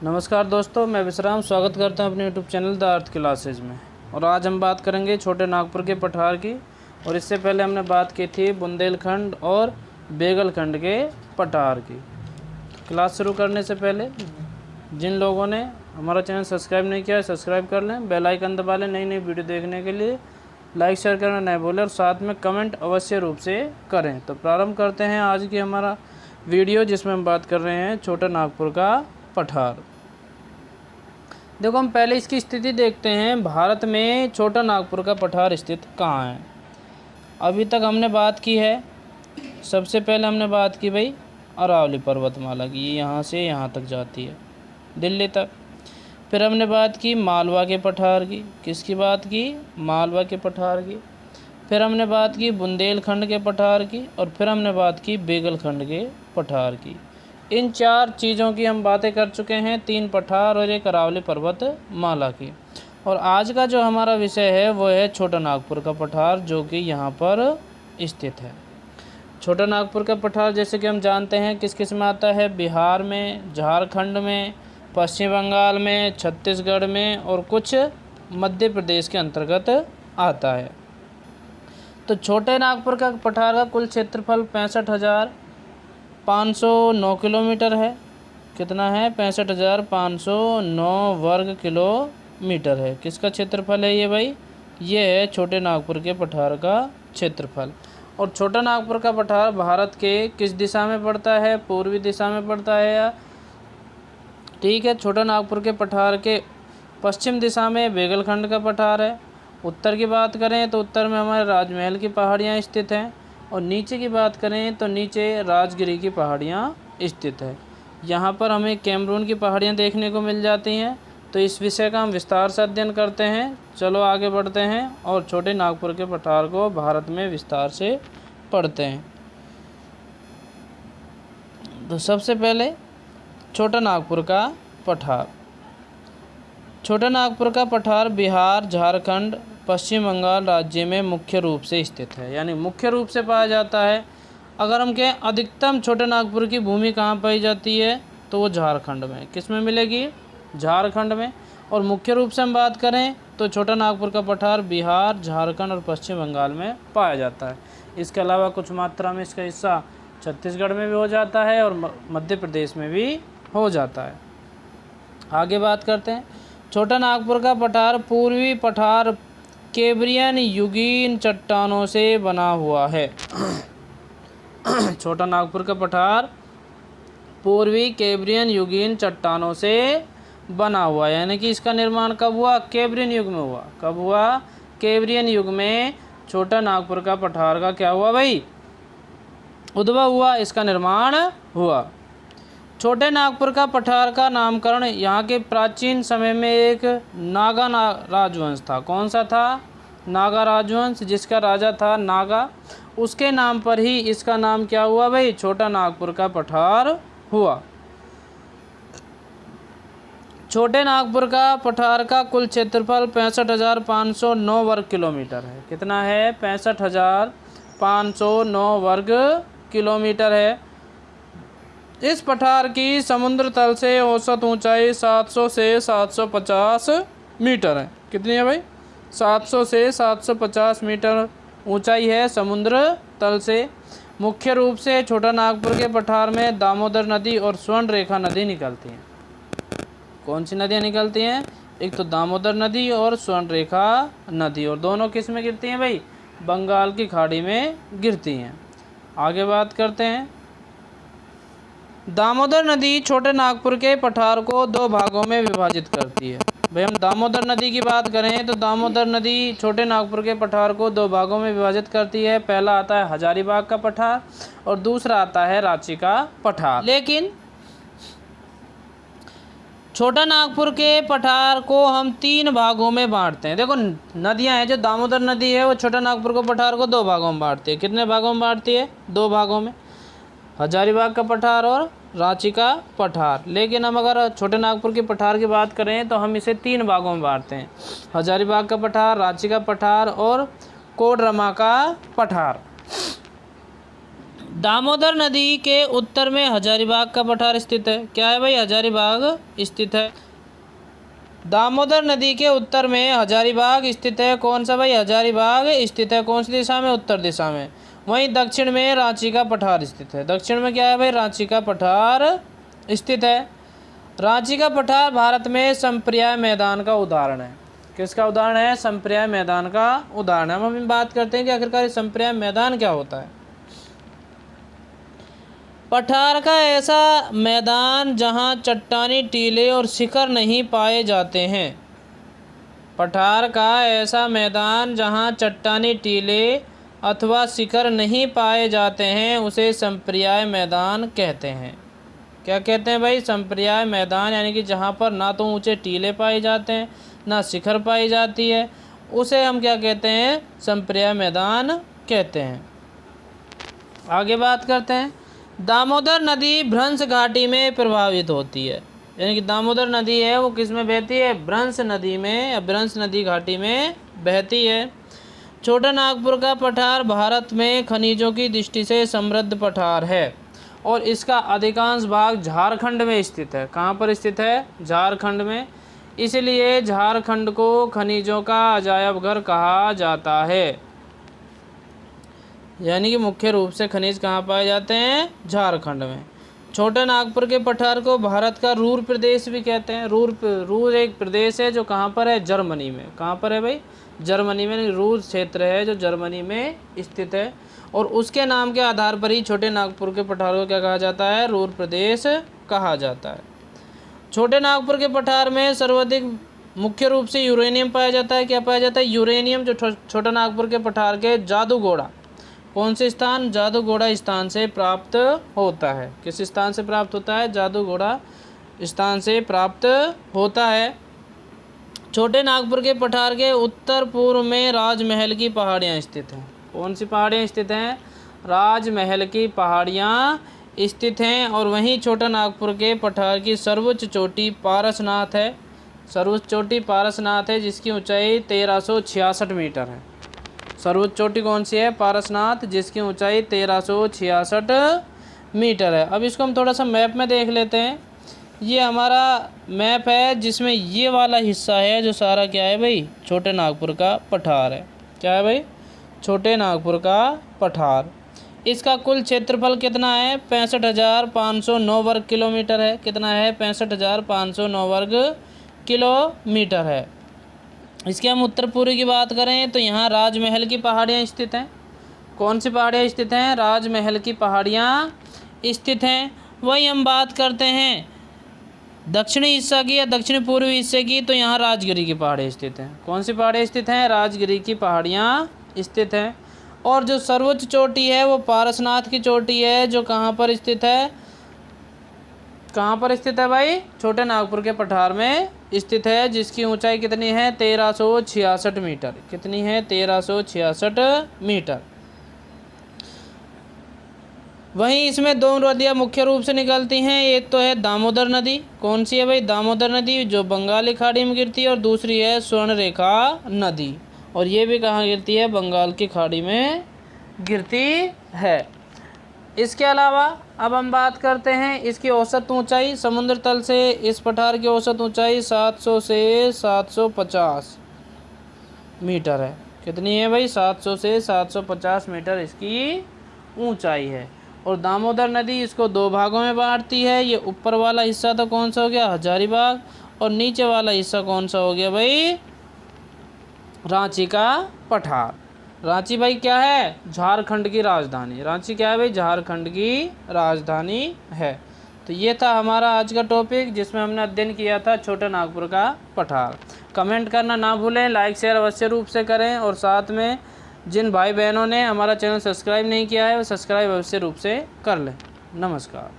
नमस्कार दोस्तों, मैं विश्राम स्वागत करता हूं अपने YouTube channel the earth classes में। और आज हम बात करेंगे छोटे नागपुर के पठार की। और इससे पहले हमने बात की थी बुंदेलखंड और बेगलखंड के पठार की। क्लास शुरू करने से पहले जिन लोगों ने हमारा चैनल सब्सक्राइब नहीं किया है सब्सक्राइब कर लें, बेल आइकन दबा लें नई नई वीडियो देखने के लिए। लाइक शेयर करना नहीं भूलें और साथ में कमेंट अवश्य रूप से करें। तो प्रारंभ करते हैं आज की हमारा वीडियो, जिसमें हम बात कर रहे हैं छोटा नागपुर का पठार। देखो, हम पहले इसकी स्थिति देखते हैं। भारत में छोटा नागपुर का पठार स्थित कहाँ है। अभी तक हमने बात की है, सबसे पहले हमने बात की भाई अरावली पर्वतमाला की, ये यहाँ से यहाँ तक जाती है दिल्ली तक। फिर हमने बात की मालवा के पठार की। किसकी बात की? मालवा के पठार की। फिर हमने बात की बुंदेलखंड के पठार की। और फिर हमने बात की बेगलखंड के पठार की। इन चार चीज़ों की हम बातें कर चुके हैं, 3 पठार और एक अरावली पर्वत माला की। और आज का जो हमारा विषय है वो है छोटा नागपुर का पठार, जो कि यहाँ पर स्थित है। छोटा नागपुर का पठार जैसे कि हम जानते हैं किस किस में आता है, बिहार में, झारखंड में, पश्चिम बंगाल में, छत्तीसगढ़ में और कुछ मध्य प्रदेश के अंतर्गत आता है। तो छोटे नागपुर का पठार का कुल क्षेत्रफल 65,509 किलोमीटर है। कितना है? 65,509 वर्ग किलोमीटर है। किसका क्षेत्रफल है ये भाई? ये है छोटे नागपुर के पठार का क्षेत्रफल। और छोटा नागपुर का पठार भारत के किस दिशा में पड़ता है? पूर्वी दिशा में पड़ता है या ठीक है। छोटा नागपुर के पठार के पश्चिम दिशा में बेगलखंड का पठार है। उत्तर की बात करें तो उत्तर में हमारे राजमहल की पहाड़ियाँ स्थित हैं। और नीचे की बात करें तो नीचे राजगिरी की पहाड़ियाँ स्थित है। यहाँ पर हमें कैमरून की पहाड़ियाँ देखने को मिल जाती हैं। तो इस विषय का हम विस्तार से अध्ययन करते हैं। चलो आगे बढ़ते हैं और छोटे नागपुर के पठार को भारत में विस्तार से पढ़ते हैं। तो सबसे पहले छोटा नागपुर का पठार। छोटा नागपुर का पठार बिहार, झारखंड, पश्चिम बंगाल राज्य में मुख्य रूप से स्थित है, यानी मुख्य रूप से पाया जाता है। अगर हम कहें अधिकतम छोटे नागपुर की भूमि कहाँ पाई जाती है तो वो झारखंड में। किस में मिलेगी? झारखंड में। और मुख्य रूप से हम बात करें तो छोटा नागपुर का पठार बिहार, झारखंड और पश्चिम बंगाल में पाया जाता है। इसके अलावा कुछ मात्रा में इसका हिस्सा छत्तीसगढ़ में भी हो जाता है और मध्य प्रदेश में भी हो जाता है। आगे बात करते हैं। छोटा नागपुर का पठार पूर्वी पठार कैम्ब्रियन युगीन चट्टानों से बना हुआ है। छोटा नागपुर का पठार पूर्वी कैम्ब्रियन युगीन चट्टानों से बना हुआ है, यानी कि इसका निर्माण कब हुआ? कैम्ब्रियन युग में हुआ। कब हुआ? कैम्ब्रियन युग में छोटा नागपुर का पठार का क्या हुआ भाई? उद्भव हुआ, इसका निर्माण हुआ। छोटे नागपुर का पठार का नामकरण यहाँ के प्राचीन समय में एक नागा राजवंश था। कौन सा था? नागा राजवंश, जिसका राजा था नागा। उसके नाम पर ही इसका नाम क्या हुआ भाई? छोटा नागपुर का पठार हुआ। छोटे नागपुर का पठार का कुल क्षेत्रफल 65,509 वर्ग किलोमीटर है। कितना है? 65,509 वर्ग किलोमीटर है। इस पठार की समुद्र तल से औसत ऊंचाई 700 से 750 मीटर है। कितनी है भाई? 700 से 750 मीटर ऊंचाई है समुद्र तल से। मुख्य रूप से छोटा नागपुर के पठार में दामोदर नदी और स्वर्ण रेखा नदी निकलती हैं। कौन सी नदियाँ निकलती हैं? एक तो दामोदर नदी और स्वर्ण रेखा नदी, और दोनों किस में गिरती हैं भाई? बंगाल की खाड़ी में गिरती हैं। आगे बात करते हैं। दामोदर नदी छोटे नागपुर के पठार को 2 भागों में विभाजित करती है। भाई हम दामोदर नदी की बात करें तो दामोदर नदी छोटे नागपुर के पठार को 2 भागों में विभाजित करती है। पहला आता है हजारीबाग का पठार और दूसरा आता है रांची का पठार। लेकिन छोटा नागपुर के पठार को हम 3 भागों में बांटते हैं। देखो, नदियां हैं, जो दामोदर नदी है वो छोटा नागपुर को पठार को 2 भागों में बांटती है। कितने भागों में बांटती है? 2 भागों में, हजारीबाग का पठार और रांची का पठार। लेकिन हम अगर छोटे नागपुर के पठार की बात करें तो हम इसे 3 भागों में बांटते हैं। हजारीबाग का पठार, रांची का पठार और कोडरमा का पठार। दामोदर नदी के उत्तर में हजारीबाग का पठार स्थित है। क्या है भाई? हजारीबाग स्थित है। दामोदर नदी के उत्तर में हजारीबाग स्थित है। कौन सा भाई? हजारीबाग स्थित है। कौन सी दिशा में? उत्तर दिशा में। वहीं दक्षिण में रांची का पठार स्थित है। दक्षिण में क्या है भाई? रांची का पठार स्थित है। रांची का पठार भारत में संप्रयाय मैदान का उदाहरण है। किसका उदाहरण है? संप्रयाय मैदान का उदाहरण है। हम अभी बात करते हैं कि आखिरकार संप्रयाय मैदान क्या होता है। पठार का ऐसा मैदान जहां चट्टानी, टीले और शिखर नहीं पाए जाते हैं। पठार का ऐसा मैदान जहां चट्टानी, टीले अथवा शिखर नहीं पाए जाते हैं उसे संप्रयाय मैदान कहते हैं। क्या कहते हैं भाई? संप्रयाय मैदान, यानी कि जहाँ पर ना तो ऊंचे टीले पाए जाते हैं ना शिखर पाई जाती है, उसे हम क्या कहते हैं? संप्रयाय मैदान कहते हैं। आगे बात करते हैं। दामोदर नदी भ्रंश घाटी में प्रभावित होती है। यानी कि दामोदर नदी है वो किस में बहती है? भ्रंश नदी में या भ्रंश नदी घाटी में बहती है। छोटा नागपुर का पठार भारत में खनिजों की दृष्टि से समृद्ध पठार है और इसका अधिकांश भाग झारखंड में स्थित है। कहाँ पर स्थित है? झारखंड में। इसलिए झारखंड को खनिजों का अजायब घर कहा जाता है। यानी कि मुख्य रूप से खनिज कहाँ पाए जाते हैं? झारखंड में। छोटे नागपुर के पठार को भारत का रूर प्रदेश भी कहते हैं। रूर एक प्रदेश है जो कहाँ पर है? जर्मनी में। कहाँ पर है भाई? जर्मनी में। रूर क्षेत्र है जो जर्मनी में स्थित है और उसके नाम के आधार पर ही छोटे नागपुर के पठार को क्या कहा जाता है? रूर प्रदेश कहा जाता है। छोटे नागपुर के पठार में सर्वाधिक मुख्य रूप से यूरेनियम पाया जाता है। क्या पाया जाता है? यूरेनियम, जो छोटा नागपुर के पठार के जादूगोड़ा, कौन से स्थान? जादूगोड़ा स्थान से प्राप्त होता है। किस स्थान से प्राप्त होता है? जादूगोड़ा स्थान से प्राप्त होता है। छोटे नागपुर के पठार के उत्तर पूर्व में राजमहल की पहाड़ियाँ स्थित हैं। कौन सी पहाड़ियाँ स्थित हैं? राजमहल की पहाड़ियाँ स्थित हैं। और वहीं छोटा नागपुर के पठार की सर्वोच्च चोटी पारसनाथ है। सर्वोच्च चोटी पारसनाथ है जिसकी ऊंचाई 1366 मीटर है। सर्वोच्च चोटी कौन सी है? पारसनाथ, जिसकी ऊंचाई 1366 मीटर है। अब इसको हम थोड़ा सा मैप में देख लेते हैं। ये हमारा मैप है जिसमें ये वाला हिस्सा है जो सारा क्या है भाई? छोटे नागपुर का पठार है। क्या है भाई? छोटे नागपुर का पठार। इसका कुल क्षेत्रफल कितना है? 65,509 वर्ग किलोमीटर है। कितना है? 65,509 वर्ग किलोमीटर है। इसके हम उत्तर पूर्व की बात करें तो यहाँ राजमहल की पहाड़ियाँ स्थित हैं। कौन सी पहाड़ियाँ स्थित हैं? राजमहल की पहाड़ियाँ स्थित हैं। वही हम बात करते हैं दक्षिणी हिस्सा की या दक्षिण पूर्वी हिस्से की, तो यहाँ राजगिरी की पहाड़ियाँ स्थित हैं। कौन सी पहाड़ियाँ स्थित हैं? राजगिरी की पहाड़ियाँ स्थित हैं। और जो सर्वोच्च चोटी है वो पारसनाथ की चोटी है जो कहाँ पर स्थित है? कहाँ पर स्थित है भाई? छोटे नागपुर के पठार में स्थित है, जिसकी ऊंचाई कितनी है? 1366 मीटर। कितनी है? 1366 मीटर। वहीं इसमें दो नदियाँ मुख्य रूप से निकलती हैं। एक तो है दामोदर नदी। कौन सी है भाई? दामोदर नदी, जो बंगाली खाड़ी में गिरती है। और दूसरी है स्वर्णरेखा नदी, और ये भी कहाँ गिरती है? बंगाल की खाड़ी में गिरती है। इसके अलावा अब हम बात करते हैं इसकी औसत ऊंचाई। समुद्र तल से इस पठार की औसत ऊंचाई 700 से 750 मीटर है। कितनी है भाई? 700 से 750 मीटर इसकी ऊंचाई है। और दामोदर नदी इसको दो भागों में बांटती है। ये ऊपर वाला हिस्सा तो कौन सा हो गया? हजारीबाग। और नीचे वाला हिस्सा कौन सा हो गया भाई? रांची का पठार। रांची भाई क्या है? झारखंड की राजधानी। रांची क्या है भाई? झारखंड की राजधानी है। तो ये था हमारा आज का टॉपिक जिसमें हमने अध्ययन किया था छोटे नागपुर का पठार। कमेंट करना ना भूलें, लाइक शेयर अवश्य रूप से करें, और साथ में जिन भाई बहनों ने हमारा चैनल सब्सक्राइब नहीं किया है वो सब्सक्राइब अवश्य रूप से कर लें। नमस्कार।